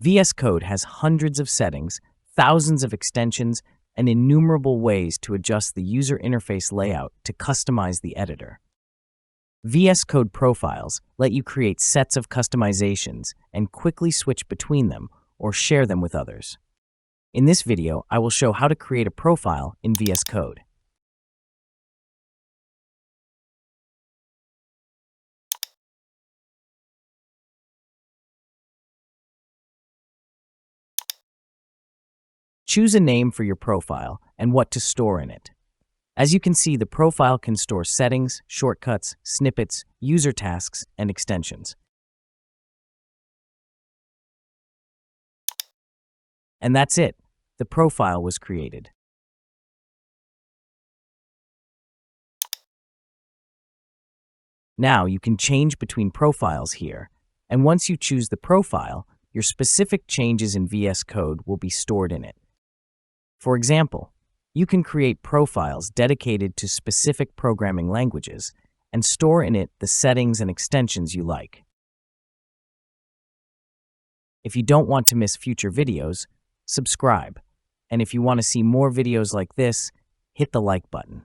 VS Code has hundreds of settings, thousands of extensions, and innumerable ways to adjust the user interface layout to customize the editor. Vscode Profiles let you create sets of customizations and quickly switch between them or share them with others. In this video, I will show how to create a profile in VS Code. Choose a name for your profile and what to store in it. As you can see, the profile can store settings, shortcuts, snippets, user tasks, and extensions. And that's it. The profile was created. Now you can change between profiles here, and once you choose the profile, your specific changes in VS Code will be stored in it. For example, you can create profiles dedicated to specific programming languages and store in it the settings and extensions you like. If you don't want to miss future videos, subscribe. And if you want to see more videos like this, hit the like button.